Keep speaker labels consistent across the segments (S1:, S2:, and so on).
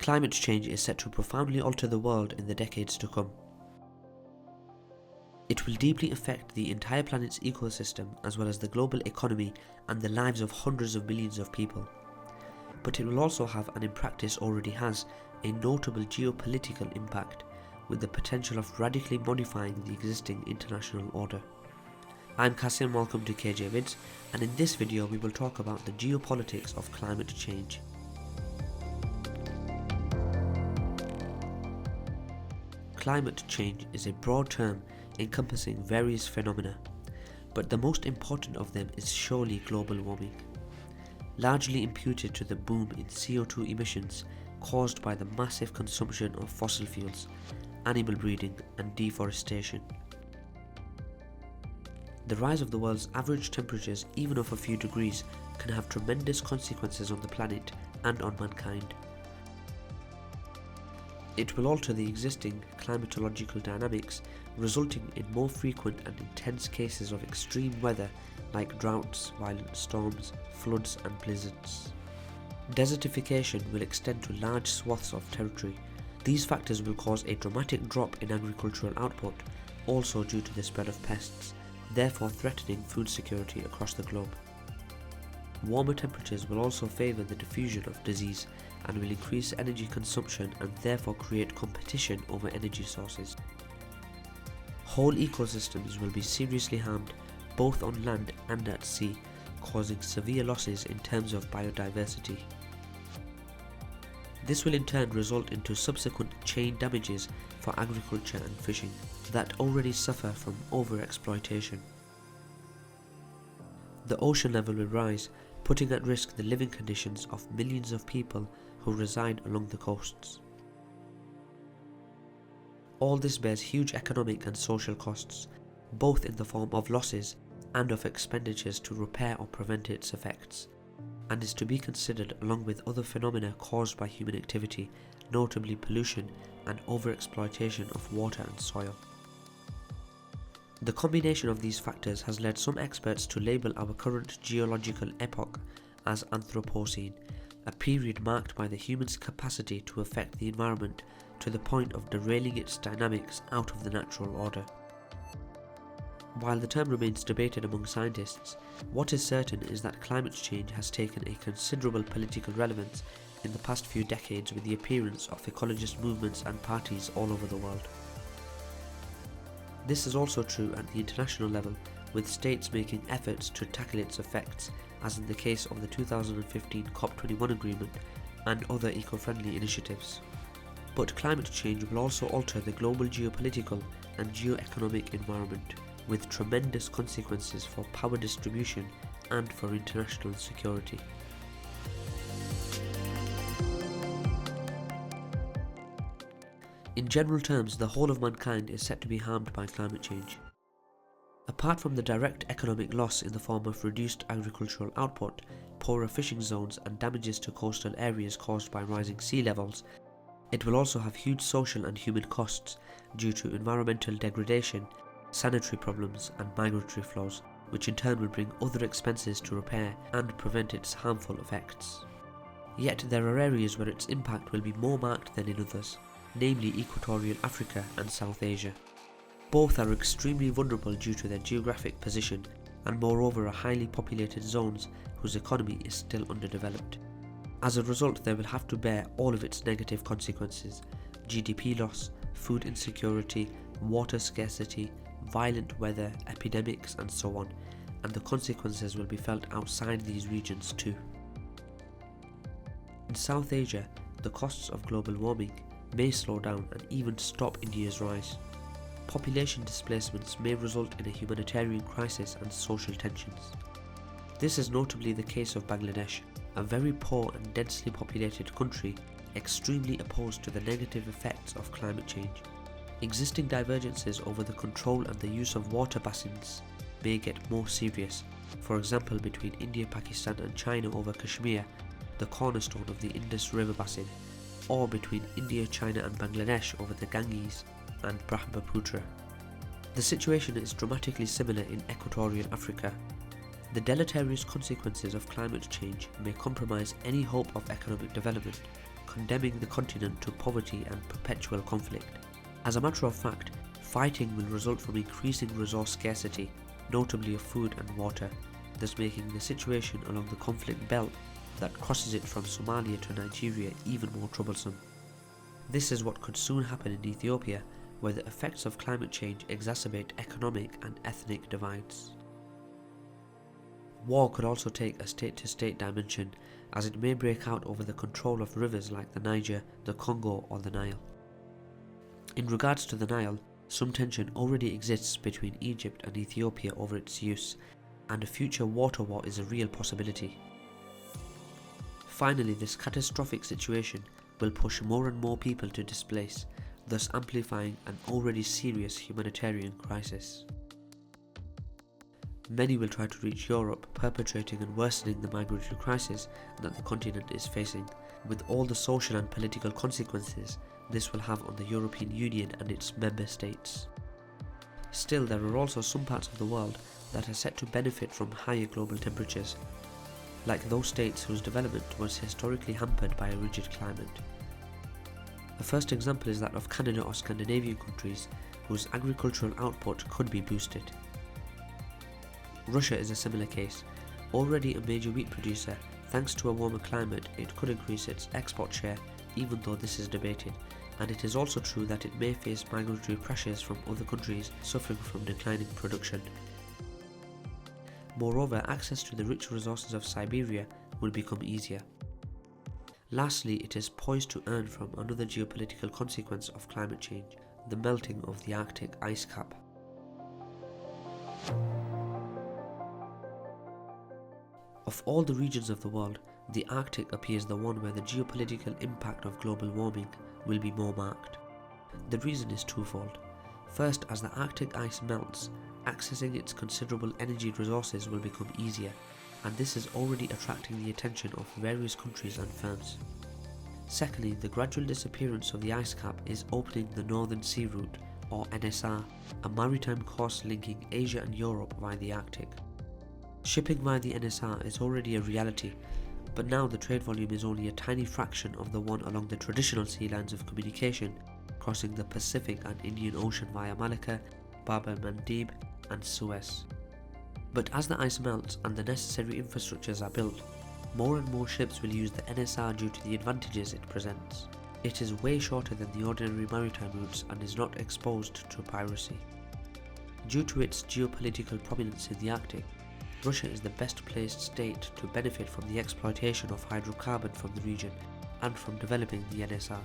S1: Climate change is set to profoundly alter the world in the decades to come. It will deeply affect the entire planet's ecosystem as well as the global economy and the lives of hundreds of millions of people. But it will also have, and in practice already has, a notable geopolitical impact, with the potential of radically modifying the existing international order. I'm Cassie and welcome to KJ Vids, and in this video we will talk about the geopolitics of climate change. Climate change is a broad term encompassing various phenomena, but the most important of them is surely global warming, largely imputed to the boom in CO2 emissions caused by the massive consumption of fossil fuels, animal breeding and deforestation. The rise of the world's average temperatures, even of a few degrees, can have tremendous consequences on the planet and on mankind. It will alter the existing climatological dynamics, resulting in more frequent and intense cases of extreme weather like droughts, violent storms, floods and blizzards. Desertification will extend to large swaths of territory. These factors will cause a dramatic drop in agricultural output, also due to the spread of pests, therefore threatening food security across the globe. Warmer temperatures will also favour the diffusion of disease and will increase energy consumption and therefore create competition over energy sources. Whole ecosystems will be seriously harmed, both on land and at sea, causing severe losses in terms of biodiversity. This will in turn result into subsequent chain damages for agriculture and fishing that already suffer from overexploitation. The ocean level will rise, putting at risk the living conditions of millions of people who reside along the coasts. All this bears huge economic and social costs, both in the form of losses and of expenditures to repair or prevent its effects, and is to be considered along with other phenomena caused by human activity, notably pollution and overexploitation of water and soil. The combination of these factors has led some experts to label our current geological epoch as Anthropocene, a period marked by the human's capacity to affect the environment to the point of derailing its dynamics out of the natural order. While the term remains debated among scientists, what is certain is that climate change has taken a considerable political relevance in the past few decades with the appearance of ecologist movements and parties all over the world. This is also true at the international level, with states making efforts to tackle its effects, as in the case of the 2015 COP21 agreement and other eco-friendly initiatives. But climate change will also alter the global geopolitical and geo-economic environment, with tremendous consequences for power distribution and for international security. In general terms, the whole of mankind is set to be harmed by climate change. Apart from the direct economic loss in the form of reduced agricultural output, poorer fishing zones and damages to coastal areas caused by rising sea levels, it will also have huge social and human costs due to environmental degradation, sanitary problems and migratory flows, which in turn will bring other expenses to repair and prevent its harmful effects. Yet there are areas where its impact will be more marked than in others, namely Equatorial Africa and South Asia. Both are extremely vulnerable due to their geographic position and moreover are highly populated zones whose economy is still underdeveloped. As a result, they will have to bear all of its negative consequences: GDP loss, food insecurity, water scarcity, violent weather, epidemics and so on, and the consequences will be felt outside these regions too. In South Asia, the costs of global warming may slow down and even stop India's rise. Population displacements may result in a humanitarian crisis and social tensions. This is notably the case of Bangladesh, a very poor and densely populated country extremely opposed to the negative effects of climate change. Existing divergences over the control and the use of water basins may get more serious, for example between India, Pakistan and China over Kashmir, the cornerstone of the Indus River basin, or between India, China and Bangladesh over the Ganges and Brahmaputra. The situation is dramatically similar in Equatorial Africa. The deleterious consequences of climate change may compromise any hope of economic development, condemning the continent to poverty and perpetual conflict. As a matter of fact, fighting will result from increasing resource scarcity, notably of food and water, thus making the situation along the conflict belt that crosses it from Somalia to Nigeria even more troublesome. This is what could soon happen in Ethiopia, where the effects of climate change exacerbate economic and ethnic divides. War could also take a state-to-state dimension, as it may break out over the control of rivers like the Niger, the Congo or the Nile. In regards to the Nile, some tension already exists between Egypt and Ethiopia over its use, and a future water war is a real possibility. Finally, this catastrophic situation will push more and more people to displace, thus amplifying an already serious humanitarian crisis. Many will try to reach Europe, perpetrating and worsening the migratory crisis that the continent is facing, with all the social and political consequences this will have on the European Union and its member states. Still, there are also some parts of the world that are set to benefit from higher global temperatures, like those states whose development was historically hampered by a rigid climate. The first example is that of Canada or Scandinavian countries, whose agricultural output could be boosted. Russia is a similar case. Already a major wheat producer, thanks to a warmer climate, it could increase its export share, even though this is debated, and it is also true that it may face migratory pressures from other countries suffering from declining production. Moreover, access to the rich resources of Siberia will become easier. Lastly, it is poised to earn from another geopolitical consequence of climate change, the melting of the Arctic ice cap. Of all the regions of the world, the Arctic appears the one where the geopolitical impact of global warming will be more marked. The reason is twofold. First, as the Arctic ice melts, accessing its considerable energy resources will become easier, and this is already attracting the attention of various countries and firms. Secondly, the gradual disappearance of the ice cap is opening the Northern Sea Route, or NSR, a maritime course linking Asia and Europe via the Arctic. Shipping via the NSR is already a reality, but now the trade volume is only a tiny fraction of the one along the traditional sea lines of communication, crossing the Pacific and Indian Ocean via Malacca, Bab el-Mandeb and Suez. But as the ice melts and the necessary infrastructures are built, more and more ships will use the NSR due to the advantages it presents. It is way shorter than the ordinary maritime routes and is not exposed to piracy. Due to its geopolitical prominence in the Arctic, Russia is the best placed state to benefit from the exploitation of hydrocarbon from the region and from developing the NSR.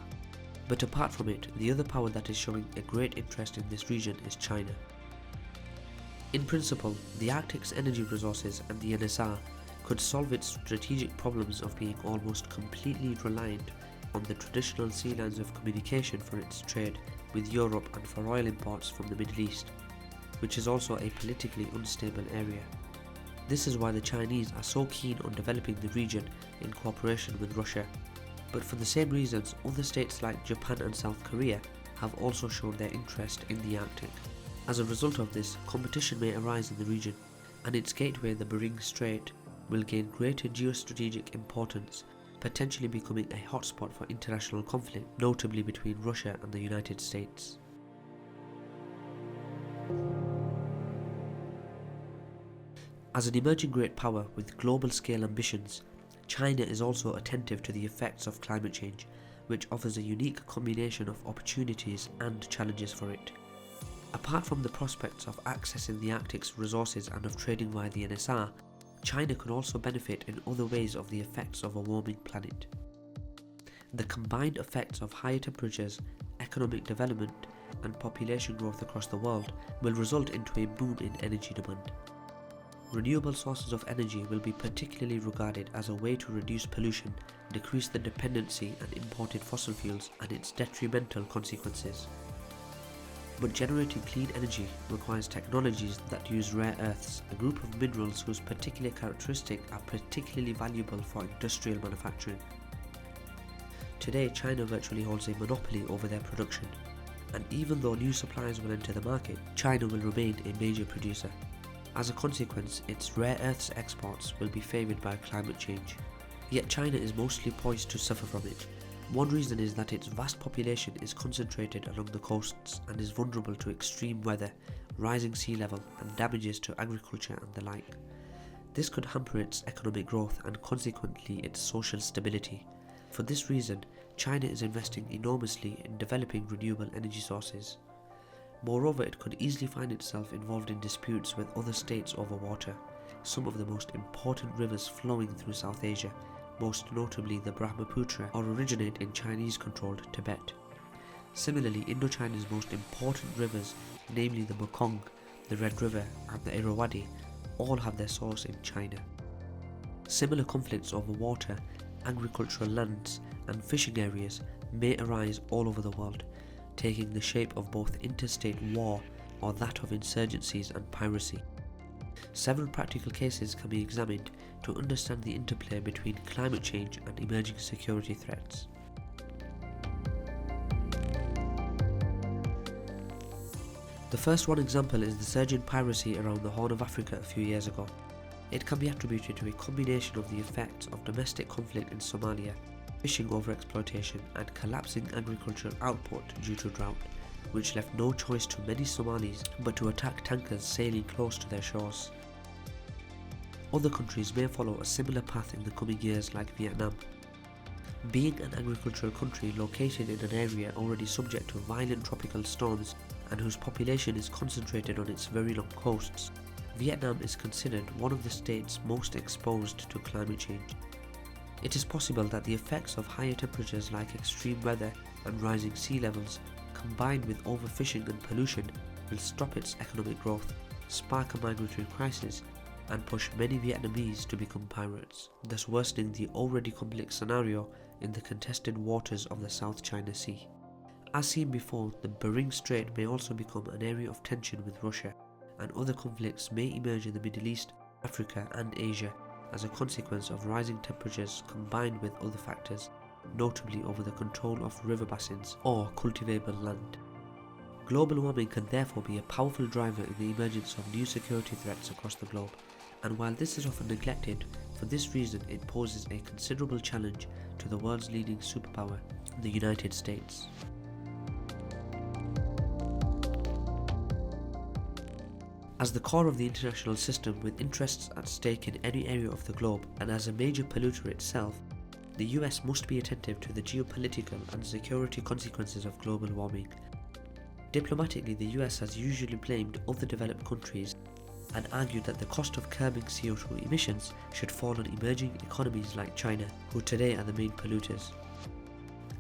S1: But apart from it, the other power that is showing a great interest in this region is China. In principle, the Arctic's energy resources and the NSR could solve its strategic problems of being almost completely reliant on the traditional sea lines of communication for its trade with Europe and for oil imports from the Middle East, which is also a politically unstable area. This is why the Chinese are so keen on developing the region in cooperation with Russia, but for the same reasons other states like Japan and South Korea have also shown their interest in the Arctic. As a result of this, competition may arise in the region, and its gateway, the Bering Strait, will gain greater geostrategic importance, potentially becoming a hotspot for international conflict, notably between Russia and the United States. As an emerging great power with global-scale ambitions, China is also attentive to the effects of climate change, which offers a unique combination of opportunities and challenges for it. Apart from the prospects of accessing the Arctic's resources and of trading via the NSR, China could also benefit in other ways of the effects of a warming planet. The combined effects of higher temperatures, economic development, and population growth across the world will result into a boom in energy demand. Renewable sources of energy will be particularly regarded as a way to reduce pollution, decrease the dependency on imported fossil fuels and its detrimental consequences. But generating clean energy requires technologies that use rare earths, a group of minerals whose particular characteristics are particularly valuable for industrial manufacturing. Today, China virtually holds a monopoly over their production, and even though new suppliers will enter the market, China will remain a major producer. As a consequence, its rare earths exports will be favoured by climate change. Yet China is mostly poised to suffer from it, One reason is that its vast population is concentrated along the coasts and is vulnerable to extreme weather, rising sea level, and damages to agriculture and the like. This could hamper its economic growth and consequently its social stability. For this reason, China is investing enormously in developing renewable energy sources. Moreover, it could easily find itself involved in disputes with other states over water, some of the most important rivers flowing through South Asia, most notably the Brahmaputra, or originate in Chinese-controlled Tibet. Similarly, Indochina's most important rivers, namely the Mekong, the Red River, and the Irrawaddy, all have their source in China. Similar conflicts over water, agricultural lands, and fishing areas may arise all over the world, taking the shape of both interstate war or that of insurgencies and piracy. Several practical cases can be examined to understand the interplay between climate change and emerging security threats. The first one example is the surge in piracy around the Horn of Africa a few years ago. It can be attributed to a combination of the effects of domestic conflict in Somalia, fishing overexploitation, and collapsing agricultural output due to drought, which left no choice to many Somalis but to attack tankers sailing close to their shores. Other countries may follow a similar path in the coming years, like Vietnam. Being an agricultural country located in an area already subject to violent tropical storms and whose population is concentrated on its very long coasts, Vietnam is considered one of the states most exposed to climate change. It is possible that the effects of higher temperatures like extreme weather and rising sea levels, combined with overfishing and pollution, will stop its economic growth, spark a migratory crisis, and push many Vietnamese to become pirates, thus worsening the already complex scenario in the contested waters of the South China Sea. As seen before, the Bering Strait may also become an area of tension with Russia, and other conflicts may emerge in the Middle East, Africa, and Asia as a consequence of rising temperatures combined with other factors, notably over the control of river basins or cultivable land. Global warming can therefore be a powerful driver in the emergence of new security threats across the globe, and while this is often neglected, for this reason it poses a considerable challenge to the world's leading superpower, the United States. As the core of the international system with interests at stake in any area of the globe, and as a major polluter itself, the US must be attentive to the geopolitical and security consequences of global warming. Diplomatically, the US has usually blamed other developed countries and argued that the cost of curbing CO2 emissions should fall on emerging economies like China, who today are the main polluters.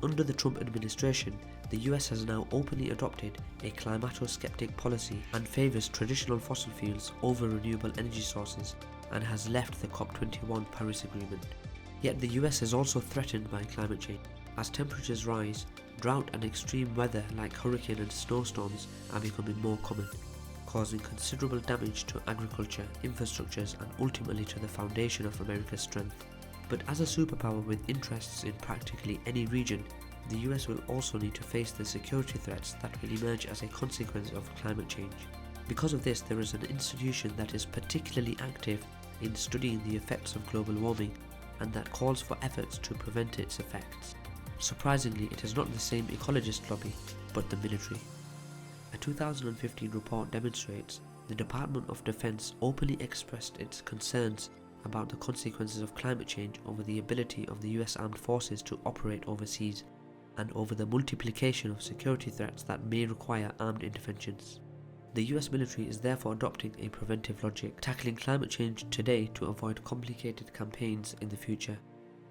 S1: Under the Trump administration, the US has now openly adopted a climato-skeptic policy and favours traditional fossil fuels over renewable energy sources and has left the COP21 Paris Agreement. Yet the US is also threatened by climate change. As temperatures rise, drought and extreme weather like hurricane and snowstorms are becoming more common, causing considerable damage to agriculture, infrastructures, and ultimately to the foundation of America's strength. But as a superpower with interests in practically any region, the US will also need to face the security threats that will emerge as a consequence of climate change. Because of this, there is an institution that is particularly active in studying the effects of global warming and that calls for efforts to prevent its effects. Surprisingly, it is not the same ecologist lobby, but the military. A 2015 report demonstrates the Department of Defense openly expressed its concerns about the consequences of climate change over the ability of the US Armed Forces to operate overseas, and over the multiplication of security threats that may require armed interventions. The US military is therefore adopting a preventive logic, tackling climate change today to avoid complicated campaigns in the future.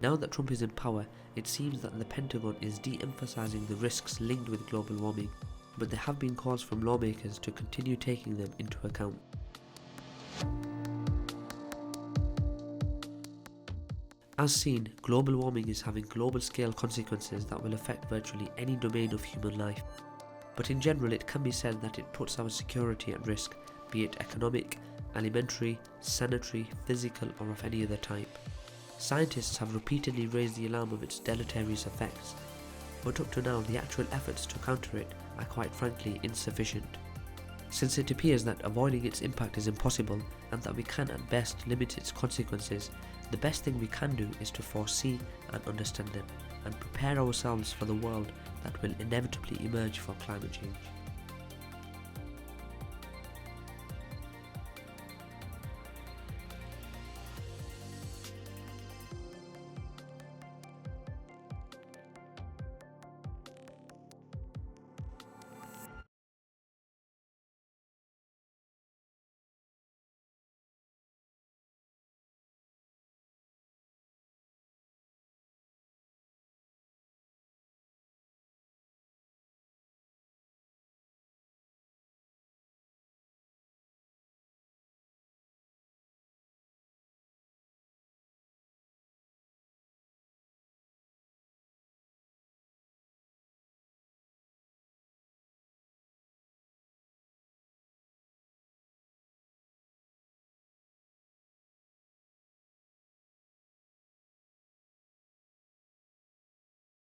S1: Now that Trump is in power, it seems that the Pentagon is de-emphasizing the risks linked with global warming, but there have been calls from lawmakers to continue taking them into account. As seen, global warming is having global-scale consequences that will affect virtually any domain of human life. But in general, it can be said that it puts our security at risk, be it economic, alimentary, sanitary, physical, or of any other type. Scientists have repeatedly raised the alarm of its deleterious effects, but up to now the actual efforts to counter it are quite frankly insufficient. Since it appears that avoiding its impact is impossible and that we can at best limit its consequences, the best thing we can do is to foresee and understand them. and prepare ourselves for the world that will inevitably emerge from climate change.